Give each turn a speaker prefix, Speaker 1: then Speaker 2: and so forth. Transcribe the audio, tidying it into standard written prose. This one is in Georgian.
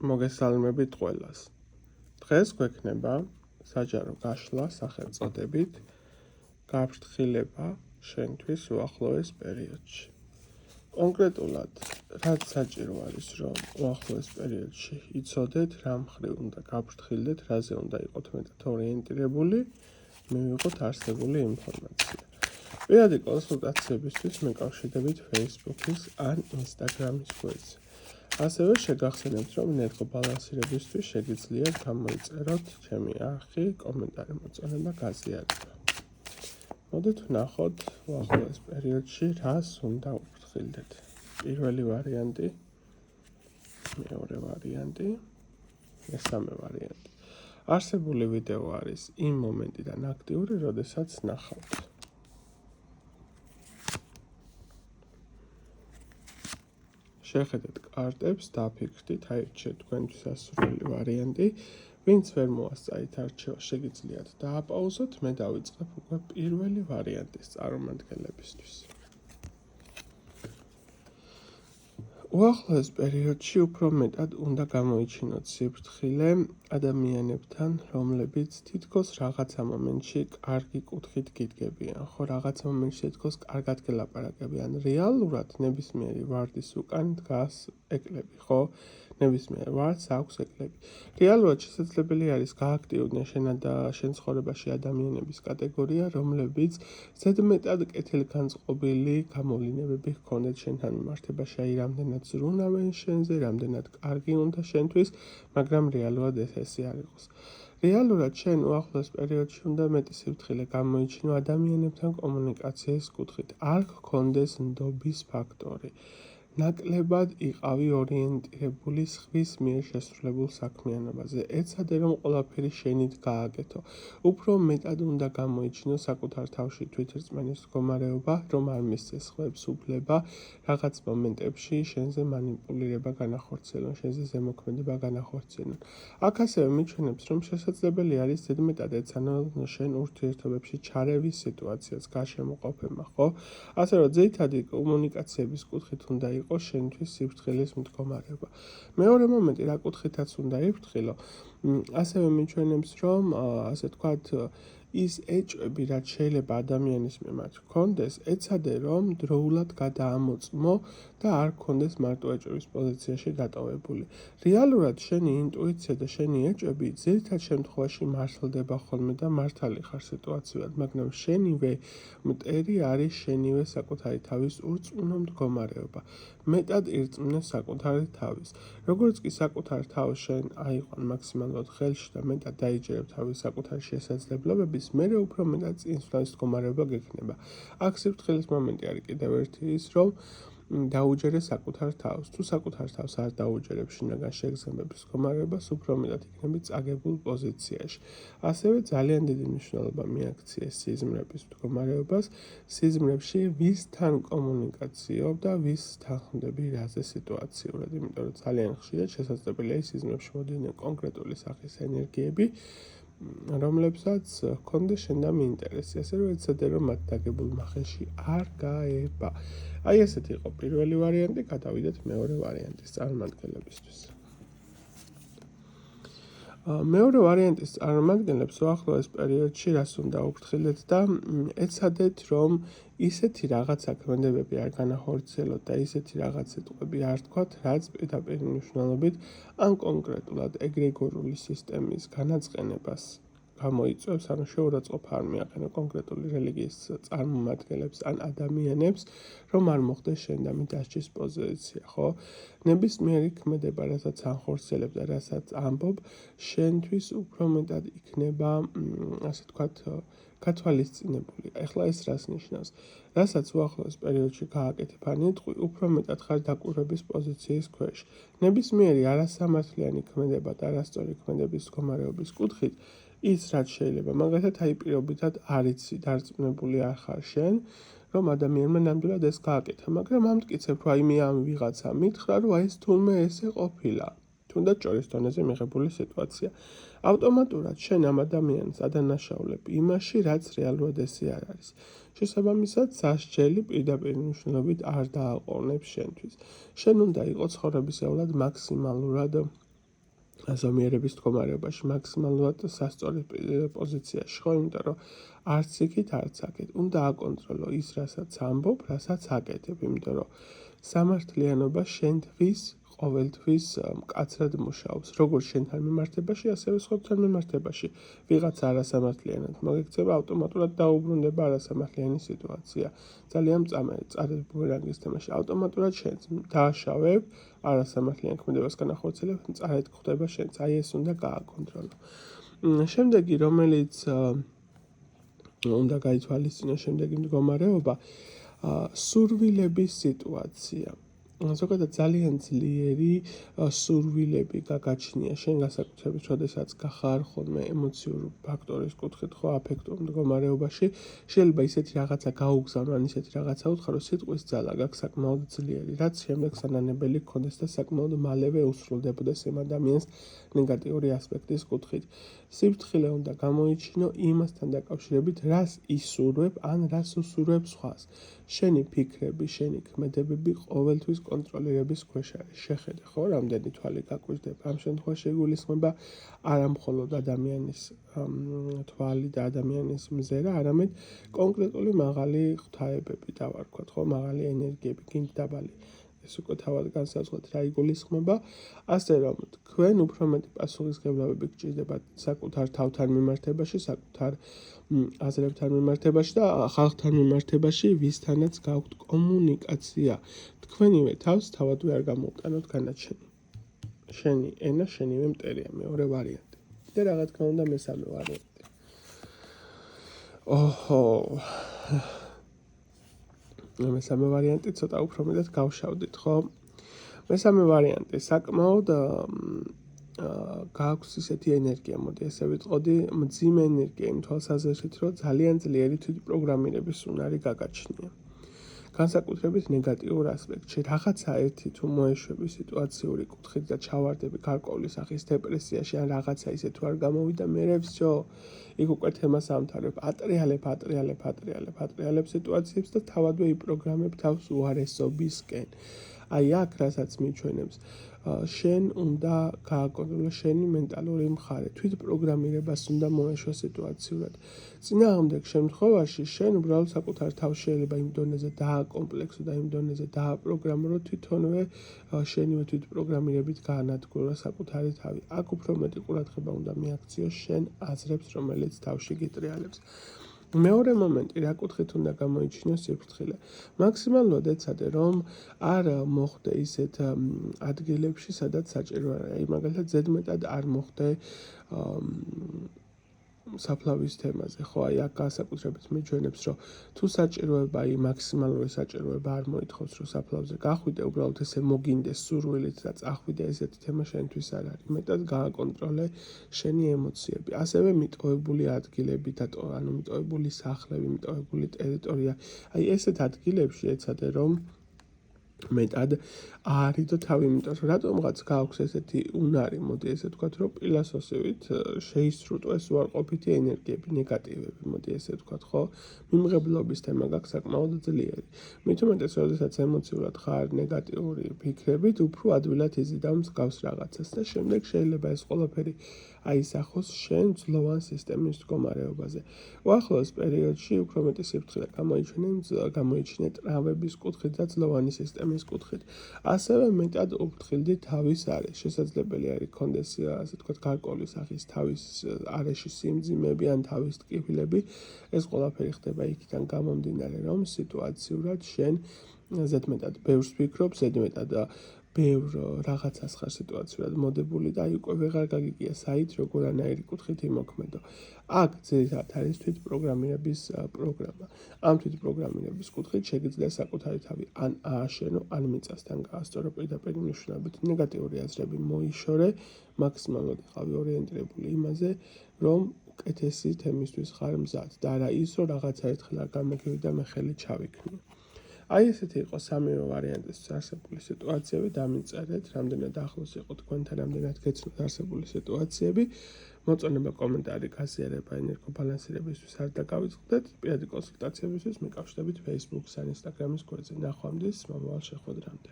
Speaker 1: მოგესალმებით ყველას. დღეს გვექნება საჯარო გაშლა სახელწოდებით გაფრთხილება შენთვის უახლოეს პერიოდში. კონკრეტულად, რაც საჭირო არის, რომ უახლოეს პერიოდში იცოდეთ, რა მხრივ უნდა გაფრთხილდეთ, რაზე უნდა იყოთ მეტად ორიენტირებული, მივიღოთ არსებული ინფორმაცია. პირადი კონსულტაციებისთვის მეკავშირდებით Facebook-ის ან Instagram-ის გვერდზე. ასევე შეგახსენებთ, რომ ენერგო ბალანსირებისთვის შეგიძლიათ გამოიწეროთ ჩემი არხი, კომენტარი მოწონება, გაზიარება. მოდით ვნახოთ უახლოეს პერიოდში რას უნდა უფრთხილდეთ. პირველი ვარიანტი, მეორე ვარიანტი, მესამე ვარიანტი. არსებული ვიდეო არის იმ მომენტიდან აქტიური, როდესაც ნახავთ. შეხედეთ კარტებს, დაფიქრდით, აირჩიეთ თქვენთვის ასურველი ვარიანტი. ვინც ვერ მოასწარით არჩევა, შეგიძლიათ დააპაუზოთ, მე დავიწყებ უკვე პირველი ვარიანტის წარმომადგენლებისთვის. უახლოეს პერიოდში უფრო მეტად უნდა გამოიჩინოთ სიფრთხილე ადამიანებთან, რომლებიც თითქოს რაღაცა მომენტში კარგი კუთხით გიდგებიან, ხო, რაღაცა მომენტში თითქოს კარგად გელაპარაკებიან. რეალურად ნებისმიერი ვარდის უკან დგას ეკლები, ხო? ნებისმიერ ვარდს აქვს ეკლები. რეალურად შესაძლებელი არის გააქტიურდნენ შენ ცხოვრებაში ადამიანების კატეგორია, რომლებიც ზედმეტად კეთილგანწყობილი გამოვლინებები ჰქონდეთ შენთან მიმართებაში, აი რამდენად ზრუნავენ შენზე, რამდენად კარგი უნდა შენთვის, მაგრამ რეალურად ესე არ იყოს. რეალურად შენ უახლოეს პერიოდში უნდა მეტი სიფრთხილე გამოიჩინო ადამიანებთან კომუნიკაციის კუთხით. არ გქონდეს ნდობის ფაქტორი. ნაკლებად იყავი ორიენტირებული სხვის მიერ შესრულებულ საქმიანობაზე. ეცადე რომ ყველაფერი შენით გააკეთო. უფრო მეტად უნდა გამოიჩინო საკუთარ თავში თვითრწმენის მდგომარეობა, რომ არ მისცეს სხვებს უფლება რაღაც მომენტებში შენზე მანიპულირება განახორციელონ, შენზე ზემოქმედება განახორციელონ. აქ ასევე მიჩვენებს, რომ შესაძლებელი არის ზედმეტად ეცანო შენ ურთიერთობებში ჩარევის სიტუაციას გარშემოყოფება, ხო? ასე რომ ძირითადი კომუნიკაციების კუთხით უნდა იყოს შენთვის სიფრთხილის მდგომარეობა. მეორე მომენტი, რა კუთხითაც უნდა იფრთხილო, ასევე მიჩვენებს, რომ ასე თქვათ, ის ეჭვები, რაც შეიძლება ადამიანის მიმართ ჰქონდეს, ეცადე რომ დროულად გადაამოწმო და არ ჰქონდეს მარტო ეჭვების პოზიციაში გატოვებული. რეალურად შენი ინტუიცია და შენი ეჭვები ძირითად შემთხვევაში მართლდება ხოლმე და მართალი ხარ სიტუაციურად, მაგრამ შენივე მტერი არის შენივე საკუთარი თავის ურწმუნო მდგომარეობა. მეტად ირწმუნე საკუთარი თავის. როგორც კი საკუთარ თავს შენ აიყვან მაქსიმალურად ხელში და მეტად დაიჯერებ თავის საკუთარი შესაძლებლობების, მერე უფრო მეტად წინსვლის მდგომარეობა გექნება. აქ სიფრთხილის მომენტი არის კიდევ ერთი ის, რომ დაუჯერე საკუთარ თავს. თუ საკუთარ თავს არ დაუჯერებ შინაგან შეგრძნებების მდგომარეობას, უფრო მეტად იქნები წაგებულ პოზიციაში. ასევე ძალიან დიდი მნიშვნელობა მიაქცია სიზმრების მდგომარეობას. სიზმრებში ვისთან კომუნიკაციობ და ვისთან ხვდები რაზე სიტუაციურად, იმიტომ რომ ძალიან ხშირად შესაძლებელია სიზმრებში მოდიდნენ კონკრეტული სახის ენერგიები, რომლებსაც ჰქონდეს შენთან ინტერესი, ასე რომ ეცადე რომ მათ დაგებულმა ხელში არ გაება. აი ესეთი იყო პირველი ვარიანტი, გადავიდეთ მეორე ვარიანტის წარმომადგენლებისთვის. მეორე ვარიანტის წარმომადგენლებს უახლოეს პერიოდში რას უნდა უფრთხილდეთ და ეცადეთ რომ ისეთი რაღაცა ქმედებები არ განახორციელოთ და ისეთი რაღაც სიტყვები არ თქვათ, რაც პირდაპირ მნიშვნელობით ან კონკრეტულად ეგრეგორული სისტემის განაწყენებას გამოიწვევს, ანუ შეურაცხყოფა არ მიაყენო კონკრეტული რელიგიის წარმომადგენლებს ან ადამიანებს, რომ არ მოხდეს შენ და მიდასჯის პოზიცია, ხო? ნებისმიერი ქმედება, რასაც ანხორციელებ და რასაც ამბობ, შენთვის უფრო მეტად იქნება, ასე თქვათ, გათვალისწინებული. ეხლა ეს რას ნიშნავს? რასაც უახლოეს პერიოდში გააკეთებ ან იტყვი, უფრო მეტად ხარ დაკვირვების პოზიციის ქვეშ. ნებისმიერი არასამართლიანი ქმედება და არასწორი ქმედების მდგომარეობის კუთხით, ის რაც შეიძლება, მაგალითად, აი პირობითად არ იცი, დარწმუნებული არ ხარ შენ, რომ ადამიანმა ნამდვილად ეს გააკეთა, მაგრამ ამტკიცებ, რომ აი მე ამ ვიღაცა მითხრა, რომ აი ეს თურმე ესე ყოფილა. თუნდაც ჭორის დონეზე მიღებული სიტუაცია. ავტომატურად შენ ამ ადამიანს ადანაშაულებ იმაში, რაც რეალურად ესე არ არის. შესაბამისად, სასჯელი პირდაპირ მნიშვნელობით არ დააყოვნებს შენთვის. შენ უნდა იყო ცხოვრებისეულად მაქსიმალურად ზომიერების მდგომარეობაში მაქსიმალურად სასწორი პოზიციაში ხო, იმიტომ რომ არც იქით, არც აქეთ. უნდა აკონტროლო ის, რასაც ამბობ, რასაც აკეთებ, იმიტომ რომ სამართლიანობა შენთვის ყოველთვის მკაცრად მუშაობს. როგორც შენთან მიმართებაში, ასევე სხვებთან მიმართებაში. ვიღაცა არასამართლიანად მოგექცევა, ავტომატურად დაუბრუნდება არასამართლიანი სიტუაცია. ძალიან მწამე წარებ ბუმერანგის თემაში. ავტომატურად შენც დააშავებ არასამართლიან ქმედებას განახორციელებ, წარეთ გვხდება შენც. აი ეს უნდა გააკონტროლო. შემდეგი, რომელიც უნდა გაითვალისწინო შემდეგი მდგომარეობა, სურვილების სიტუაცია. ზოგადად ძალიან ძლიერი სურვილები გაგაჩნია შენ განსაკუთრებით, როდესაც გახარ ხოლმე ემოციურ ფაქტორის კუთხით ხო აფექტურ მდგომარეობაში, შეიძლება ისეთი რაღაცა გაუგზავნო, ან ისეთი რაღაცა უთხრა, რომ სიტყვის ძალა გაქვს საკმაოდ ძლიერი, რაც შემდეგ სანანებელი გქონდეს და საკმაოდ მალევე უსრულდებოდეს იმ ადამიანს ნეგატიური ასპექტის კუთხით. სიფრთხილე უნდა გამოიჩინო იმასთან დაკავშირებით, რას ისურვებ, ან რას უსურვებ სხვას. შენი ფიქრები, შენი ქმედებები ყოველთვის კონტროლირების ქვეშ არის. შეხედე, ხო, რამდენი თვალი გაგვიждდება. ამ შემთხვევაში იგულისხმება არა მხოლოდ ადამიანის თვალი და ადამიანის მზერა, არამედ კონკრეტული მაღალი ღვთაებები დავარქვათ, ხო, მაღალი ენერგიები, გინდ დაბალი. ეს უკვე თავად განსაზღვრეთ რა იგულისხმება, ასე რომ თქვენ უფრო მეტი პასუხისმგებლობები გჭირდებათ საკუთარ თავთან მიმართებაში, საკუთარ აზრებთან მიმართებაში და ხალხთან მიმართებაში, ვისთანაც გაქვთ კომუნიკაცია. თქვენივე თავს თავადვე არ გამოვტანოთ განაჩენი. შენი ენა, შენივე მტერია, მეორე ვარიანტი. და რა თქმა უნდა მესამე ვარიანტი. მესამე ვარიანტი ცოტა უფრო მეტად გავშავდით, ხო? მესამე ვარიანტი საკმაოდ გააქვს ისეთი ენერგია, მოდი ესე ვიტყოდი, მძიმე ენერგია იმ თვალსაზრისით, რომ ძალიან ძლიერი თვითპროგრამირების უნარი გაგაჩნია. განსაკუთრებით ნეგატიურ ასპექტში, რაღაცა ერთი თუ მოეშვები სიტუაციური კუთხით და ჩავარდები გარკვეული სახის დეპრესიაში, ან რაღაცა ისე თუ არ გამოვიდა, მერე всё, იქ უკვე თემას ამთავრებ, ატრიალებ სიტუაციებს და თავადვე იპროგრამებ თავს უარესობისკენ. აი აქ რასაც მიჩვენებს, შენ უნდა გააკონტროლო შენი მენტალური მხარე, თვითპროგრამირებას უნდა მოეშვა სიტუაციურად. წინააღმდეგ შემთხვევაში შენ უბრალოდ საკუთარ თავს შეიძლება იმ დონეზე დააკომპლექსო და იმ დონეზე დააპროგრამო, რომ თვითონვე შენივე თვითპროგრამირებით გაანადგურო საკუთარი თავი. აქ უფრო მეტი ყურადღება უნდა მიაქციო შენ აზრებს, რომელიც თავში გიტრიალებს. მეორე მომენტი, რა კუთხით უნდა გამოიჩინო სიფრთხილე. მაქსიმალურად ეცადე, რომ არ მოხდე ისეთ ადგილებში, სადაც საჭირო არა. აი მაგალითად, ზედმეტად არ მოხდე საფლავის თემაზე, ხო, აი აქ განსაკუთრებით მიჩვენებს, რომ თუ საჭიროება, აი მაქსიმალური საჭიროება არ მოითხოვს, რომ საფლავზე გახვიდე, უბრალოდ ესე მოგინდეს სურვილით და წახვიდე, ესეთი თემა შენთვის არ არის. მეტად გააკონტროლე შენი ემოციები. ასევე მიტოვებული ადგილები და ანუ მიტოვებული სახლები, მიტოვებული ტერიტორია. აი ესეთ ადგილებში ეცადე, რომ მეტად არიდო თავი, იმიტომ რომ რატომღაც გააქვს ესეთი უნარი, მოდი ესე ვთქვათ, რომ პილასოსივით შეისრუტო ეს უარყოფითი ენერგიები, ნეგატივები, მოდი ესე ვთქვათ, ხო? მიმღებლობის თემა გაქვს საკმაოდ ძლიერი. მით უმეტეს, როდესაც ემოციურად ხარ ნეგატიური ფიქრებით, უფრო ადვილად იზიდავ მსგავს რაღაცას და შემდეგ შეიძლება ეს ყველაფერი აისახოს შენ ძლოვან სისტემის მდგომარეობაზე. უახლოეს პერიოდში უფრო მეტი სიფრთხილე გამოიჩინე ტრავმების კუთხით და ძლოვანი სისტემის კუთხით. ასევე მეტად უფრთხილდი თავის არეში. შესაძლებელი არის გქონდეს, ასე ვთქვათ, გარკვეული სახის თავის არეში სიმძიმეები ან თავის ტკივილები. ეს ყველაფერი ხდება იქიდან გამომდინარე, რომ სიტუაციურად შენ ზედმეტად ბევრს ფიქრობ, ზედმეტად ბევრ რაღაცას ხარ სიტუაციურად მოდებული და აი უკვე ვეღარ გაგიგია საით როგორანაირი კუთხით იმოქმედო. აქ ძირითადად არის თვითპროგრამირების პროგრამა. ამ თვითპროგრამირების კუთხით შეგიძლია საკუთარი თავი ან ააშენო, ან მიწასთან გაასწორო პირდაპირ მნიშვნელობით. ნეგატიური აზრები მოიშორე, მაქსიმალურად იყავი ორიენტირებული იმაზე, რომ უკეთესი თემისთვის ხარ მზად და არა ის, რომ რაღაცა ერთხელ არ გამოგივი და მე ხელი ჩავიქნიო. აი ესეთი იყო სამივე ვარიანტის არსებული სიტუაციები, დამიწერეთ, რამდენად ახლოს იყო თქვენთან, რამდენად გეცნოთ არსებული სიტუაციები. მოწონება, კომენტარი, გაზიარება ენერგობალანსირებისთვის არ დაგავიწყდეთ. პირადი კონსულტაციებისთვის მიკავშირდებით Facebook-ს ან Instagram-ის გვერდზე. ნახვამდის მომავალ შეხვედრამდე.